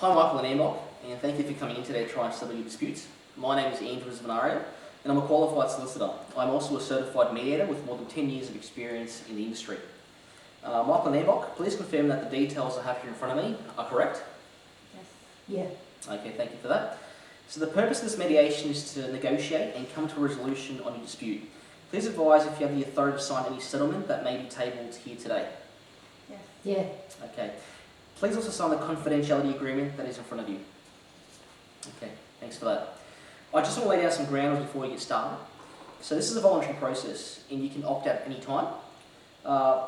Hi Michael and Enoch, and thank you for coming in today to try and settle your disputes. My name is Andrew Zvanario, and I'm a qualified solicitor. I'm also a certified mediator with more than 10 years of experience in the industry. Michael and Enoch, please confirm that the details I have here in front of me are correct? Yes. Yeah. Okay, thank you for that. So the purpose of this mediation is to negotiate and come to a resolution on your dispute. Please advise if you have the authority to sign any settlement that may be tabled here today. Yes. Yeah. Okay. Please also sign the confidentiality agreement that is in front of you. Okay, thanks for that. I just want to lay down some ground before we get started. So this is a voluntary process and you can opt out at any time.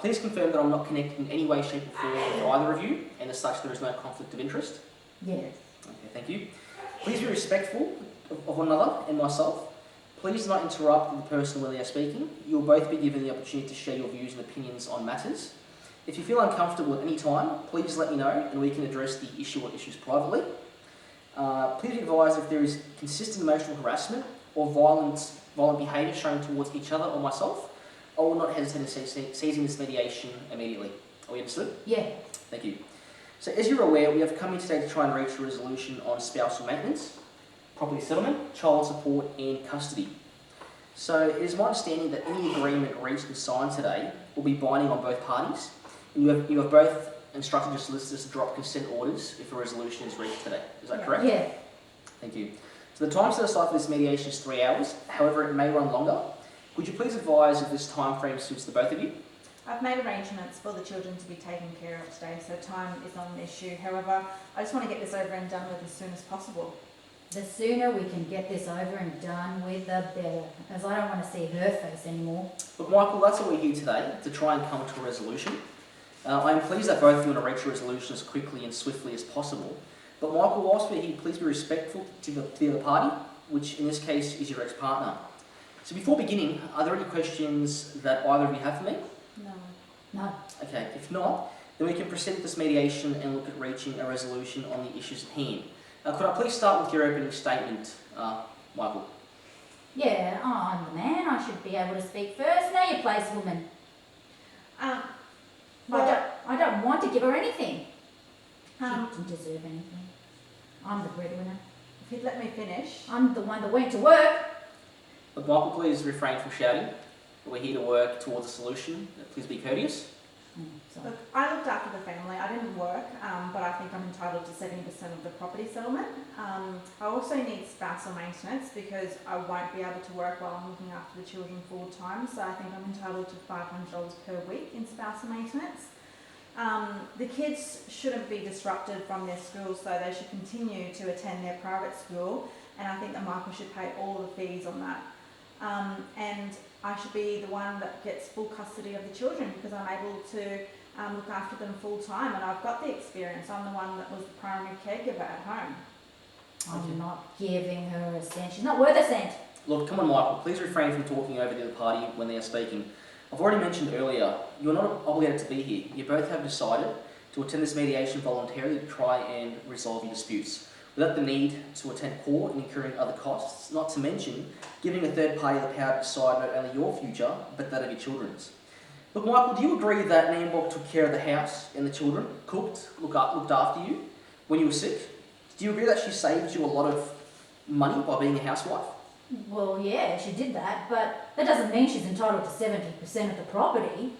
Please confirm that I'm not connected in any way, shape or form with either of you, and as such there is no conflict of interest. Yes. Okay, thank you. Please be respectful of one another and myself. Please do not interrupt the person when they are speaking. You will both be given the opportunity to share your views and opinions on matters. If you feel uncomfortable at any time, please let me know and we can address the issue or issues privately. Please be advised if there is consistent emotional harassment or violent behaviour shown towards each other or myself, I will not hesitate in seizing this mediation immediately. Are we understood? Yeah. Thank you. So as you're aware, we have come in today to try and reach a resolution on spousal maintenance, property settlement, child support and custody. So it is my understanding that any agreement reached and signed today will be binding on both parties. And you have both instructed your solicitors to drop consent orders if a resolution is reached today. Is that correct? Yeah. Thank you. So the time set aside for this mediation is 3 hours. However, it may run longer. Could you please advise if this time frame suits the both of you? I've made arrangements for the children to be taken care of today, so time is not an issue. However, I just want to get this over and done with as soon as possible. The sooner we can get this over and done with, the better. Because I don't want to see her face anymore. Look, Michael, that's why we're here today, to try and come to a resolution. I am pleased that both of you want to reach a resolution as quickly and swiftly as possible. But Michael, whilst we're here, please be respectful to the other party, which in this case is your ex-partner. So before beginning, are there any questions that either of you have for me? No. No. Okay, if not, then we can proceed with this mediation and look at reaching a resolution on the issues at hand. Could I please start with your opening statement, Michael? Yeah, I'm the man. I should be able to speak first. Now you place, woman. I don't want to give her anything. She didn't deserve anything. I'm the breadwinner. If you'd let me finish. I'm the one that went to work. Look, Michael, please refrain from shouting. We're here to work towards a solution. Please be courteous. Sorry. Look, I looked after the family. I didn't work, but I think I'm entitled to 70% of the property settlement. I also need spousal maintenance because I won't be able to work while I'm looking after the children full time. So I think I'm entitled to $500 per week in spousal maintenance. The kids shouldn't be disrupted from their school, so they should continue to attend their private school. And I think that Michael should pay all the fees on that. And I should be the one that gets full custody of the children because I'm able to look after them full time and I've got the experience. I'm the one that was the primary caregiver at home. I'm not giving her a cent. She's not worth a cent. Look, come on, Michael. Please refrain from talking over the other party when they are speaking. I've already mentioned earlier, you're not obligated to be here. You both have decided to attend this mediation voluntarily to try and resolve your disputes, without the need to attend court and incurring other costs, not to mention giving a third party the power to decide not only your future, but that of your children's. Look, Michael, do you agree that Nambok took care of the house and the children, looked after you when you were sick? Do you agree that she saved you a lot of money by being a housewife? Well, yeah, she did that, but that doesn't mean she's entitled to 70% of the property.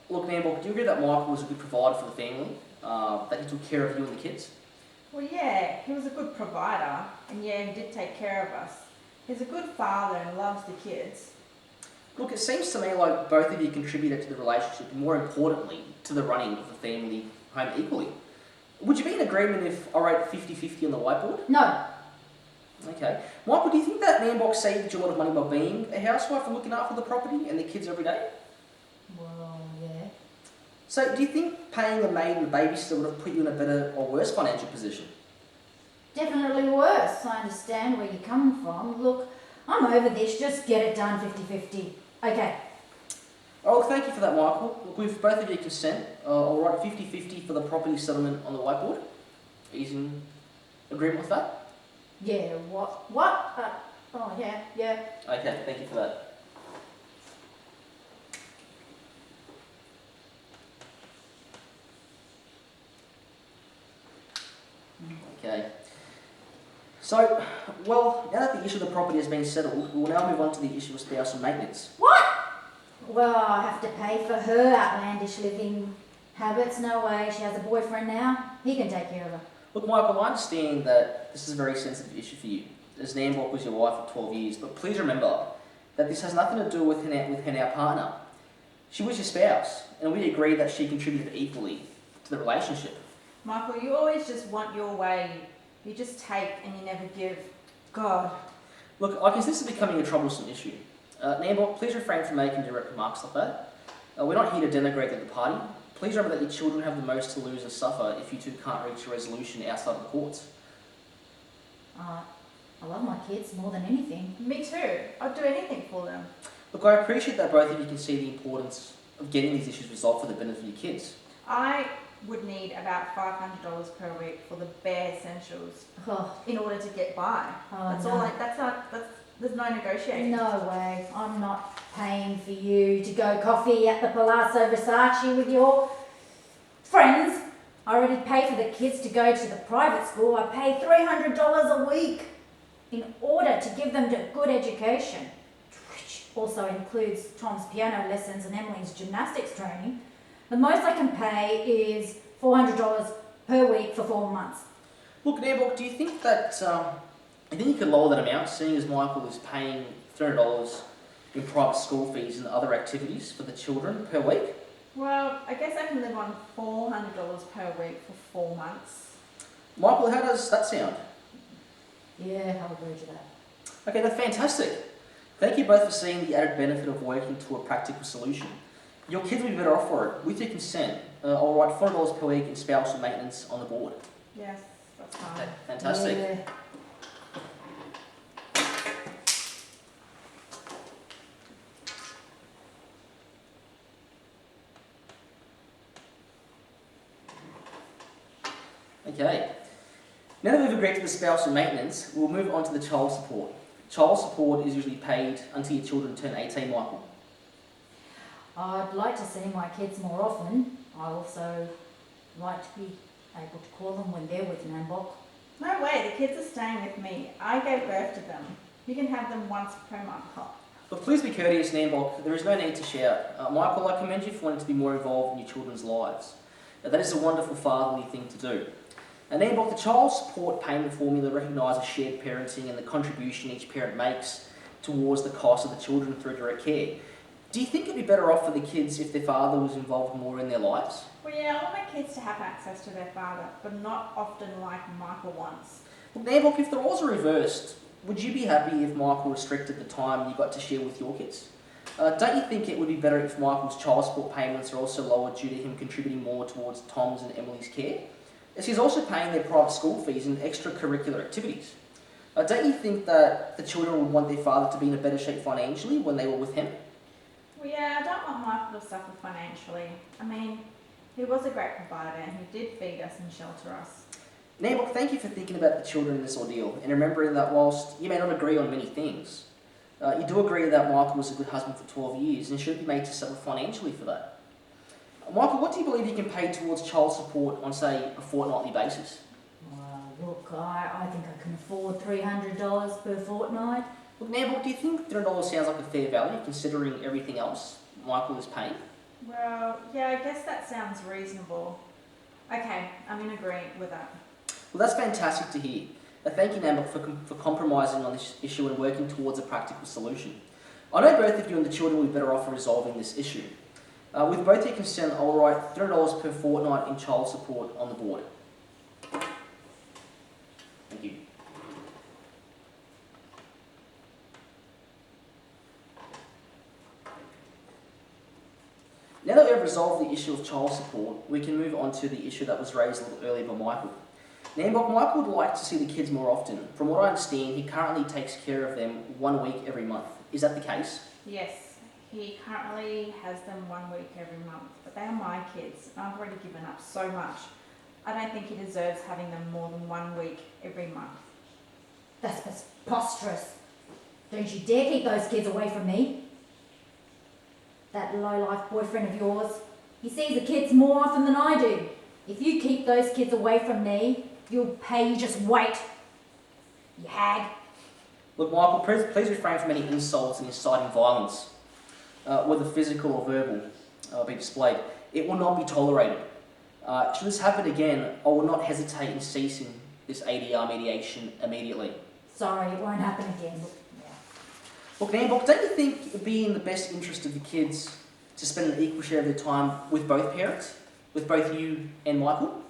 Look, Nambok, do you agree that Michael was a good provider for the family, that he took care of you and the kids? Well, yeah, he was a good provider and yeah, he did take care of us. He's a good father and loves the kids. Look, it seems to me like both of you contributed to the relationship and more importantly, to the running of the family home equally. Would you be in agreement if I wrote 50-50 on the whiteboard? No. Okay. Michael, do you think that Nambok saved you a lot of money by being a housewife and looking after the property and the kids every day? Well, yeah. So do you think paying a maid and a babysitter would have put you in a better or worse financial position? Definitely worse. I understand where you're coming from. Look, I'm over this. Just get it done 50-50. Okay. Oh, thank you for that, Michael. Look, with both of your consent, I'll write 50-50 for the property settlement on the whiteboard. Are you in agreement with that? Yeah, what? Oh, yeah. Okay, thank you for that. Okay. So, well, now that the issue of the property has been settled, we'll now move on to the issue of spousal maintenance. What? Well, I have to pay for her outlandish living habits. No way. She has a boyfriend now. He can take care of her. Look, Michael, I understand that this is a very sensitive issue for you, as Nambok was your wife for 12 years, but please remember that this has nothing to do with her now partner. She was your spouse, and we agreed that she contributed equally to the relationship. Michael, you always just want your way. You just take and you never give. God. Look, I guess this is becoming a troublesome issue. Nambok, please refrain from making direct remarks like that. We're not here to denigrate the party. Please remember that your children have the most to lose and suffer if you two can't reach a resolution outside of the courts. I love my kids more than anything. Me too. I'd do anything for them. Look, I appreciate that both of you can see the importance of getting these issues resolved for the benefit of your kids. I would need about $500 per week for the bare essentials Oh, in order to get by. That's no. all. There's no negotiating. No way. I'm not paying for you to go coffee at the Palazzo Versace with your friends. I already pay for the kids to go to the private school. I pay $300 a week in order to give them a good education, which also includes Tom's piano lessons and Emily's gymnastics training. The most I can pay is $400 per week for 4 months. Look, Nambok, do you think that you think you could lower that amount, seeing as Michael is paying $300 in private school fees and other activities for the children per week? Well, I guess I can live on $400 per week for 4 months. Michael, how does that sound? Yeah, I'll agree to that. Okay, that's fantastic. Thank you both for seeing the added benefit of working to a practical solution. Your kids will be better off for it. With your consent, I'll write $400 per week in spousal maintenance on the board. Yes, that's fine. Okay, fantastic. Yeah. Okay. Now that we've agreed to the spousal maintenance, we'll move on to the child support. Child support is usually paid until your children turn 18, Michael. I'd like to see my kids more often. I also like to be able to call them when they're with Nambok. No way, the kids are staying with me. I gave birth to them. You can have them once per month. But please be courteous, Nambok. There is no need to shout. Michael, I commend you for wanting to be more involved in your children's lives. That is a wonderful fatherly thing to do. And Nambok, the child support payment formula recognises shared parenting and the contribution each parent makes towards the cost of the children through direct care. Do you think it'd be better off for the kids if their father was involved more in their lives? Well, yeah, I want my kids to have access to their father, but not often like Michael wants. Look, Nambok, if the roles are reversed, would you be happy if Michael restricted the time you got to share with your kids? Don't you think it would be better if Michael's child support payments are also lowered due to him contributing more towards Tom's and Emily's care? As he's also paying their private school fees and extracurricular activities. Don't you think that the children would want their father to be in a better shape financially when they were with him? Well, yeah, I don't want Michael to suffer financially. I mean, he was a great provider and he did feed us and shelter us. Nambok, thank you for thinking about the children in this ordeal and remembering that whilst you may not agree on many things, you do agree that Michael was a good husband for 12 years and should be made to suffer financially for that. Michael, what do you believe you can pay towards child support on, say, a fortnightly basis? Well, look, I think I can afford $300 per fortnight. Look, Nambok, do you think $300 sounds like a fair value considering everything else Michael is paying? Well, yeah, I guess that sounds reasonable. Okay, I'm in agreement with that. Well, that's fantastic to hear. Thank you, Nambok, for compromising on this issue and working towards a practical solution. I know both of you and the children will be better off for resolving this issue. With both your consent, I'll write $300 per fortnight in child support on the board. Thank you. Now that we have resolved the issue of child support, we can move on to the issue that was raised a little earlier by Michael. Nambok, Michael would like to see the kids more often. From what I understand, he currently takes care of them 1 week every month. Is that the case? Yes, he currently has them 1 week every month, but they are my kids and I've already given up so much. I don't think he deserves having them more than 1 week every month. That's preposterous. Don't you dare keep those kids away from me. That low-life boyfriend of yours, he sees the kids more often than I do. If you keep those kids away from me, You'll pay, you just wait. You hag. Look, Michael, please refrain from any insults and inciting violence, whether physical or verbal, be displayed. It will not be tolerated. Should this happen again, I will not hesitate in ceasing this ADR mediation immediately. Sorry, it won't happen again. Look, Nambok, don't you think it would be in the best interest of the kids to spend an equal share of their time with both parents, with both you and Michael?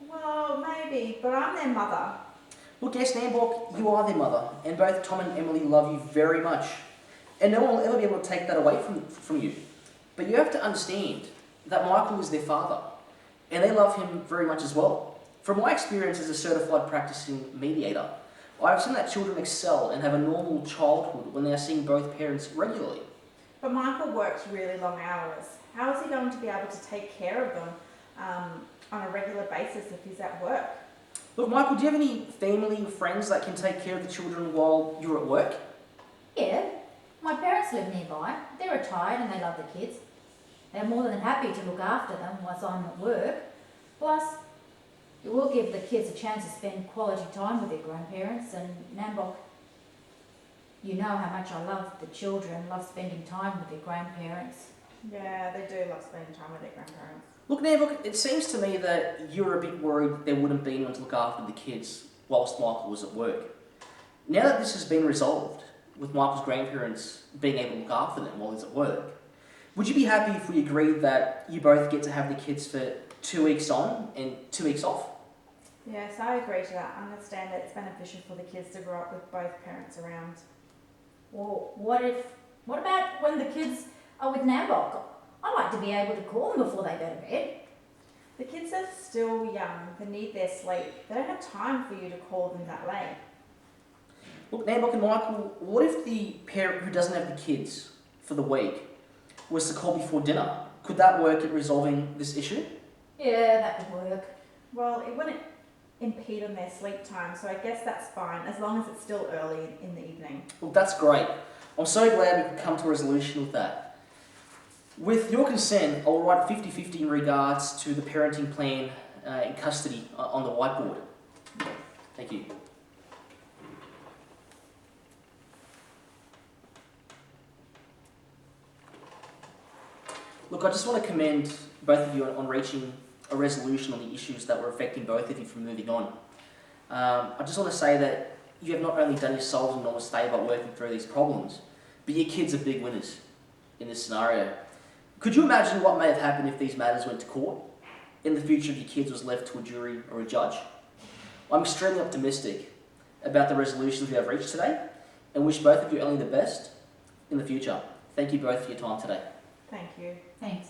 Well, maybe, but I'm their mother. Look, yes, Nambok, you are their mother, and both Tom and Emily love you very much, and no one will ever be able to take that away from you. But you have to understand that Michael is their father, and they love him very much as well. From my experience as a certified practicing mediator, I've seen that children excel and have a normal childhood when they are seeing both parents regularly. But Michael works really long hours. How is he going to be able to take care of them on a regular basis if he's at work? Look, Michael, do you have any family or friends that can take care of the children while you're at work? Yeah, my parents live nearby. They're retired and they love the kids. They're more than happy to look after them whilst I'm at work. Plus, it will give the kids a chance to spend quality time with their grandparents. And Nambok, you know how much I love the children, love spending time with their grandparents. Yeah, they do love spending time with their grandparents. Look, Nambok, it seems to me that you're a bit worried there wouldn't be anyone to look after the kids whilst Michael was at work. Now that this has been resolved, with Michael's grandparents being able to look after them while he's at work, would you be happy if we agreed that you both get to have the kids for 2 weeks on and 2 weeks off? Yes, I agree to that. I understand that it's beneficial for the kids to grow up with both parents around. Well, what about when the kids are with Nambok? I like to be able to call them before they go to bed. The kids are still young. They need their sleep. They don't have time for you to call them that late. Look, Nambok and Michael, what if the parent who doesn't have the kids for the week was to call before dinner? Could that work at resolving this issue? Yeah, that would work. Well, it wouldn't impede on their sleep time, so I guess that's fine, as long as it's still early in the evening. Well, that's great. I'm so glad we could come to a resolution with that. With your consent, I'll write 50-50 in regards to the parenting plan in custody on the whiteboard. Thank you. Look, I just want to commend both of you on reaching a resolution on the issues that were affecting both of you from moving on. I just want to say that you have not only done yourselves an enormous favour by working through these problems, but your kids are big winners in this scenario. Could you imagine what may have happened if these matters went to court and the future of your kids was left to a jury or a judge? I'm extremely optimistic about the resolutions we have reached today and wish both of you only the best in the future. Thank you both for your time today. Thank you. Thanks.